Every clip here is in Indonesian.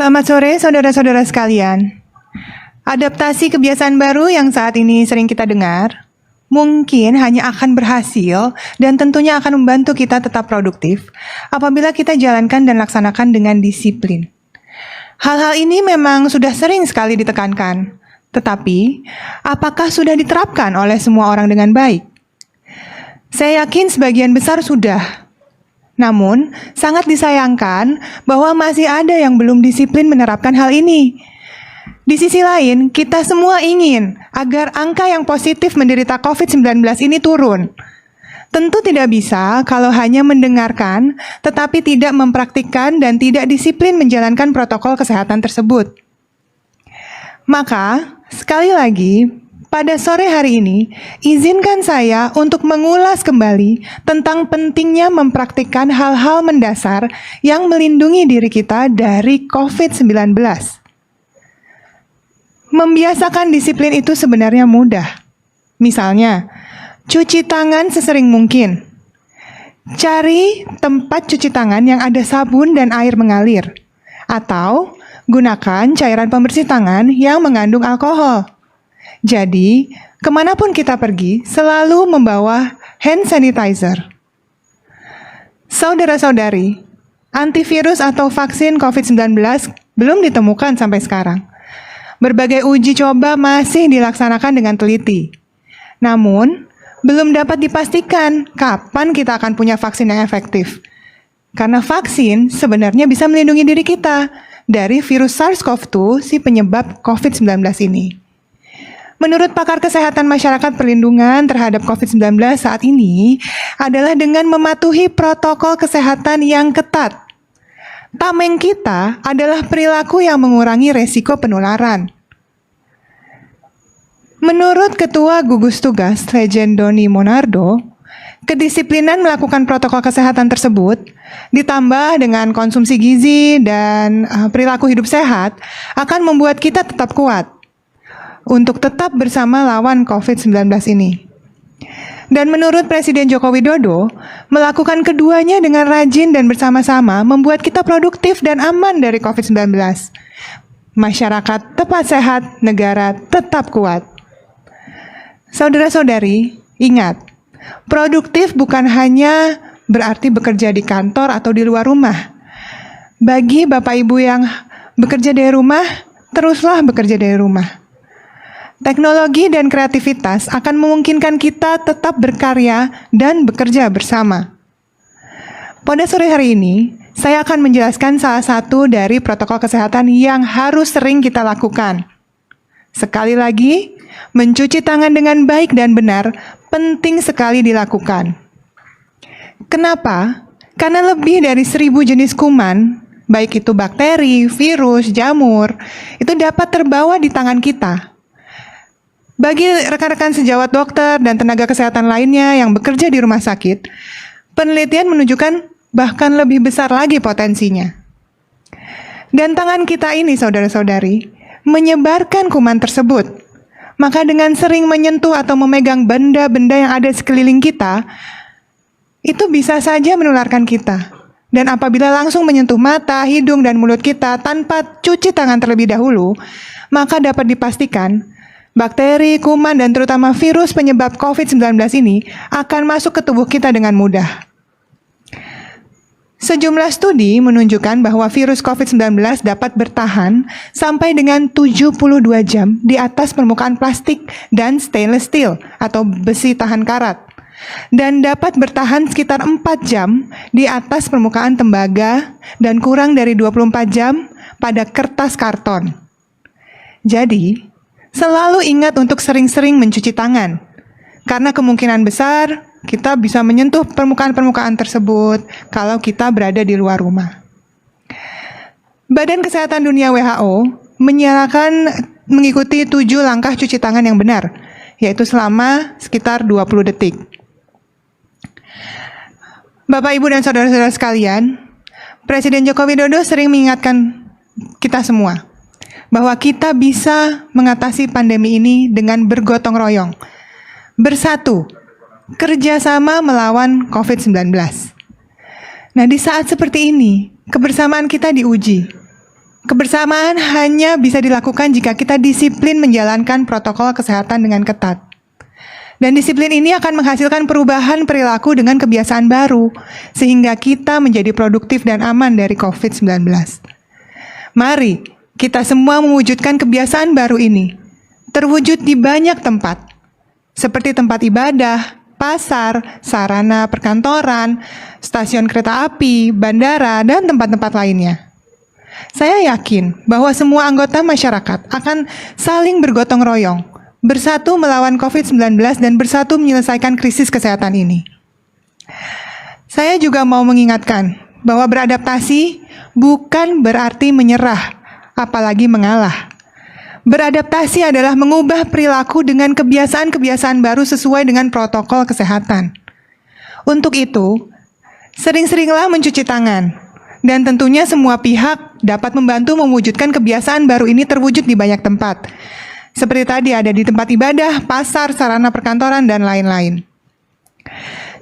Selamat sore saudara-saudara sekalian. Adaptasi kebiasaan baru yang saat ini sering kita dengar, mungkin hanya akan berhasil dan tentunya akan membantu kita tetap produktif apabila kita jalankan dan laksanakan dengan disiplin. Hal-hal ini memang sudah sering sekali ditekankan, tetapi apakah sudah diterapkan oleh semua orang dengan baik? Saya yakin sebagian besar sudah. Namun, sangat disayangkan bahwa masih ada yang belum disiplin menerapkan hal ini. Di sisi lain, kita semua ingin agar angka yang positif menderita COVID-19 ini turun. Tentu tidak bisa kalau hanya mendengarkan, tetapi tidak mempraktikkan dan tidak disiplin menjalankan protokol kesehatan tersebut. Maka, sekali lagi, pada sore hari ini, izinkan saya untuk mengulas kembali tentang pentingnya mempraktikkan hal-hal mendasar yang melindungi diri kita dari COVID-19. Membiasakan disiplin itu sebenarnya mudah. Misalnya, cuci tangan sesering mungkin. Cari tempat cuci tangan yang ada sabun dan air mengalir. Atau, gunakan cairan pembersih tangan yang mengandung alkohol. Jadi, kemanapun kita pergi, selalu membawa hand sanitizer. Saudara-saudari, antivirus atau vaksin COVID-19 belum ditemukan sampai sekarang. Berbagai uji coba masih dilaksanakan dengan teliti. Namun, belum dapat dipastikan kapan kita akan punya vaksin yang efektif. Karena vaksin sebenarnya bisa melindungi diri kita dari virus SARS-CoV-2, si penyebab COVID-19 ini. Menurut pakar kesehatan masyarakat, perlindungan terhadap COVID-19 saat ini adalah dengan mematuhi protokol kesehatan yang ketat. Tameng kita adalah perilaku yang mengurangi resiko penularan. Menurut Ketua Gugus Tugas Legend Doni Monardo, kedisiplinan melakukan protokol kesehatan tersebut ditambah dengan konsumsi gizi dan perilaku hidup sehat akan membuat kita tetap kuat untuk tetap bersama lawan COVID-19 ini. Dan menurut Presiden Joko Widodo, melakukan keduanya dengan rajin dan bersama-sama membuat kita produktif dan aman dari COVID-19. Masyarakat tetap sehat, negara tetap kuat. Saudara-saudari, ingat, produktif bukan hanya berarti bekerja di kantor atau di luar rumah. Bagi Bapak Ibu yang bekerja dari rumah, teruslah bekerja dari rumah. Teknologi dan kreativitas akan memungkinkan kita tetap berkarya dan bekerja bersama. Pada sore hari ini, saya akan menjelaskan salah satu dari protokol kesehatan yang harus sering kita lakukan. Sekali lagi, mencuci tangan dengan baik dan benar penting sekali dilakukan. Kenapa? Karena lebih dari 1.000 jenis kuman, baik itu bakteri, virus, jamur, itu dapat terbawa di tangan kita. Bagi rekan-rekan sejawat dokter dan tenaga kesehatan lainnya yang bekerja di rumah sakit, penelitian menunjukkan bahkan lebih besar lagi potensinya. Dan tangan kita ini, saudara-saudari, menyebarkan kuman tersebut. Maka dengan sering menyentuh atau memegang benda-benda yang ada sekeliling kita, itu bisa saja menularkan kita. Dan apabila langsung menyentuh mata, hidung, dan mulut kita tanpa cuci tangan terlebih dahulu, maka dapat dipastikan bakteri, kuman, dan terutama virus penyebab COVID-19 ini akan masuk ke tubuh kita dengan mudah. Sejumlah studi menunjukkan bahwa virus COVID-19 dapat bertahan sampai dengan 72 jam di atas permukaan plastik dan stainless steel atau besi tahan karat, dan dapat bertahan sekitar 4 jam di atas permukaan tembaga dan kurang dari 24 jam pada kertas karton. Jadi, selalu ingat untuk sering-sering mencuci tangan, karena kemungkinan besar kita bisa menyentuh permukaan-permukaan tersebut kalau kita berada di luar rumah. Badan Kesehatan Dunia WHO menyarankan mengikuti 7 langkah cuci tangan yang benar, yaitu selama sekitar 20 detik. Bapak, Ibu, dan saudara-saudara sekalian, Presiden Joko Widodo sering mengingatkan kita semua bahwa kita bisa mengatasi pandemi ini dengan bergotong royong, bersatu, kerjasama melawan COVID-19. Nah, di saat seperti ini, kebersamaan kita diuji. Kebersamaan hanya bisa dilakukan jika kita disiplin menjalankan protokol kesehatan dengan ketat. Dan disiplin ini akan menghasilkan perubahan perilaku dengan kebiasaan baru, sehingga kita menjadi produktif dan aman dari COVID-19. Mari kita semua mewujudkan kebiasaan baru ini, terwujud di banyak tempat, seperti tempat ibadah, pasar, sarana perkantoran, stasiun kereta api, bandara, dan tempat-tempat lainnya. Saya yakin bahwa semua anggota masyarakat akan saling bergotong royong, bersatu melawan COVID-19 dan bersatu menyelesaikan krisis kesehatan ini. Saya juga mau mengingatkan bahwa beradaptasi bukan berarti menyerah, apalagi mengalah. Beradaptasi adalah mengubah perilaku dengan kebiasaan-kebiasaan baru sesuai dengan protokol kesehatan. Untuk itu, sering-seringlah mencuci tangan, dan tentunya semua pihak dapat membantu mewujudkan kebiasaan baru ini terwujud di banyak tempat. Seperti tadi ada di tempat ibadah, pasar, sarana perkantoran, dan lain-lain.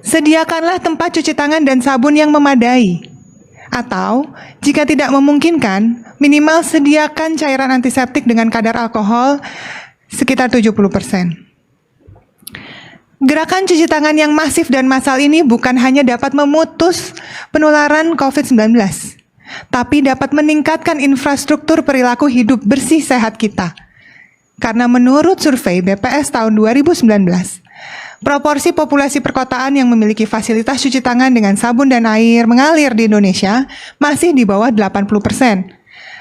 Sediakanlah tempat cuci tangan dan sabun yang memadai. Atau, jika tidak memungkinkan, minimal sediakan cairan antiseptik dengan kadar alkohol sekitar 70%. Gerakan cuci tangan yang masif dan massal ini bukan hanya dapat memutus penularan COVID-19, tapi dapat meningkatkan infrastruktur perilaku hidup bersih sehat kita. Karena menurut survei BPS tahun 2019, proporsi populasi perkotaan yang memiliki fasilitas cuci tangan dengan sabun dan air mengalir di Indonesia masih di bawah 80%,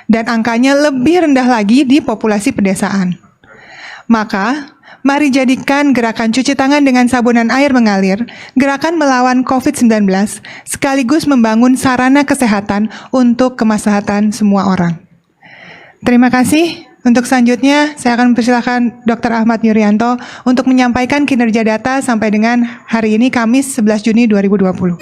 dan angkanya lebih rendah lagi di populasi pedesaan. Maka, mari jadikan gerakan cuci tangan dengan sabun dan air mengalir, gerakan melawan COVID-19, sekaligus membangun sarana kesehatan untuk kemaslahatan semua orang. Terima kasih. Untuk selanjutnya, saya akan mempersilahkan Dr. Ahmad Yuryanto untuk menyampaikan kinerja data sampai dengan hari ini Kamis 11 Juni 2020.